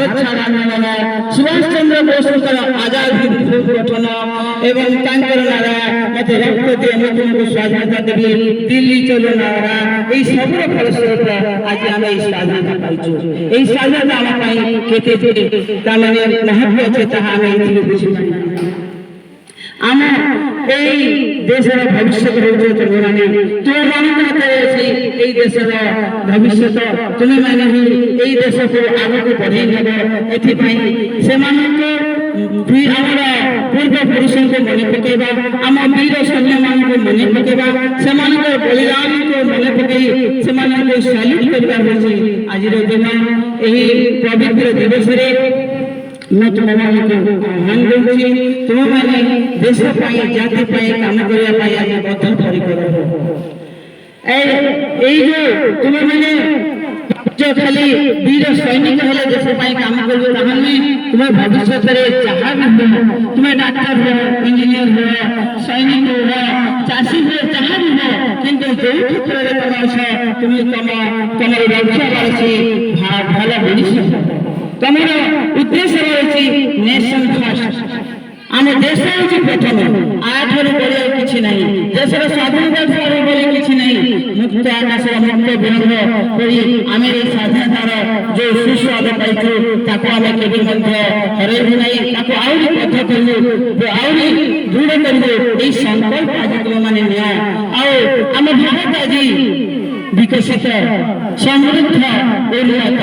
ଭାରତ ଛାଡ଼ ଆନ୍ଦୋଳନ ସୁଭାଷ ଚନ୍ଦ୍ର ବୋଷଙ୍କର ଆଜାଦ ହିନ୍ଦ ଫୌଜ ଗଠନ ଏବଂ ତାଙ୍କର ନାରା ମତେ ରକ୍ତ ଦିଏ ମୁଁ ତୁମକୁ ସ୍ୱାଧୀନତା ଦେବି ଦିଲ୍ଲୀ ଚଲୋ ନାରା এই ସବୁର ଫଳସ୍ୱରୂପ ଆଜି ଆମେ এই ସ୍ୱାଧୀନତା ପାଇଛୁ। এই ସ୍ୱାଧୀନତା ଆମ ପାଇଁ କେତେ ତାମାନେ ମହତ୍ଵ ଅଛି ତାହା ଆମେ ଏଥିରୁ ବୁଝିପାରିବା। ଆମ এই দেশের ভবিষ্যৎ হচ্ছে তোমাମାନେ তোমাମାନଙ୍କ ହାତରେ ଅଛି এই দেশের ভবিষ্যৎ ତୁମେମାନେ ହିଁ এই ଦେଶକୁ ଆଗକୁ ବଢ଼େଇ ନେବ। ଏଥିପାଇଁ ସେମାନଙ୍କୁ ଆମର ପୂର୍ବ ପୁରୁଷଙ୍କୁ ମନେ ପକାଇବା ଆମ ବୀର ସୈନ୍ୟମାନଙ୍କୁ ମନେ ପକାଇବା ସେମାନଙ୍କ ବଳିଦାନକୁ ମନେ ପକାଇ ସେମାନଙ୍କୁ ସାଲ୍ୟୁଟ କରିବା ହେଉଛି ଆଜିର ଦିନ। ଏହି ପବିତ୍ର ଦିବସରେ मैं तुमମାନଙ୍କୁ ଆହ୍ୱାନ ଦେଉଛି ତୁମମାନେ ଦେଶ ପାଇଁ ଜାତି ପାଇଁ କାମ କରିବା ପାଇଁ ଆଜି ବଦ୍ଧପରିକର ହୋ। এই যে ତୁମମାନେ ଖାଲି ବୀର ସୈନିକ ହେଲେ ଦେଶ ପାଇଁ କାମ କରିବ ତାହା ନୁହେଁ। ତୁମେ ଭବିଷ୍ୟତରେ ଯାହା ବି ହୁଅ ତୁମେ ଡାକ୍ତର ହୁଅ ଇଞ୍ଜିନିୟର ହୁଅ ସୈନିକ ହୁଅ ଚାଷୀ ହୁଅ ଯାହା ବି ହୁଅ କିନ୍ତୁ ଯେଉଁ କ୍ଷେତ୍ରରେ ତମେ ଅଛ ତୁମେ ତମର ଲକ୍ଷ୍ୟ ରହିଛି ଭଲ ମଣିଷ ତମର ଉଦ୍ଦେଶ୍ୟ ରହିଛି ନେସନ ଫାଷ୍ଟ। ଆମ ଦେଶ ହେଉଛି ପ୍ରଥମ ଆଠାରୁ ବଳି କିଛି ନାହିଁ। ଦେଶର ସ୍ୱାଧୀନତା ଠାରୁ ବଳି କିଛି ନାହିଁ। ମୁକ୍ତ ଆକାଶର ମୁକ୍ତ ବିରଙ୍ଗ କରି ଆମେ ଏହି ସ୍ୱାଧୀନତାର ଯେଉଁ ସୁସ୍ୱାଦ ପାଇଛୁ ତାକୁ ଆମେ କେବେ ମଧ୍ୟ ହରାଇବୁ ନାହିଁ। ତାକୁ ଆହୁରି ବଦ୍ଧ କରିବୁ ଆହୁରି ଦୃଢ଼ କରିବୁ। ଏହି ସଂକଳ୍ପ ଆଜି ତୁମମାନେ ନିଅ। ଆଉ ଆମ ଭାରତ ଆଜି ବିକଶିତ ସମୃଦ୍ଧ ଉନ୍ନତ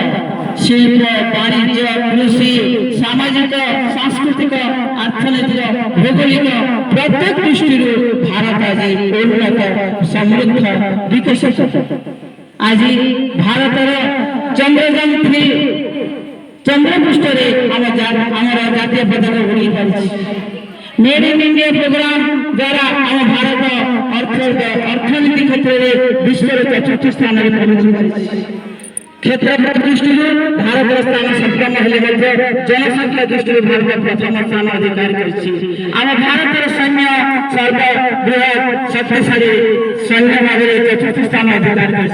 ଶିଳ୍ପ ବାଣିଜ୍ୟ କୃଷି ସାମାଜିକ ସାଂସ୍କୃତିକ ଅର୍ଥନୈତିକ ଭୌଗୋଳିକ ପ୍ରତ୍ୟେକ ଦୃଷ୍ଟିରୁ ଭାରତ ଆଜି ଉନ୍ନତ ସମୃଦ୍ଧ ବିକଶିତ। ଆଜି ଭାରତର ଚନ୍ଦ୍ରଯାନ-3 ଚନ୍ଦ୍ରପୃଷ୍ଠରେ ଆମର ଜାତୀୟ ପତାକା ଉଡ଼ି ପାରିଛି। मेड इन इंडिया प्रोग्राम द्वारा आम भारत अर्थनीति क्षेत्र में विश्व चतुर्थ स्थान में पहुंची। क्षेत्रफल दृष्टि भारत स्थान संपन्न जनसंख्या दृष्टि भारत प्रथम स्थान अधिकार कर भारत सैन्य सर्वबृहत शक्तिशाली सैन्य भाव चतुर्थ स्थान अधिकार कर।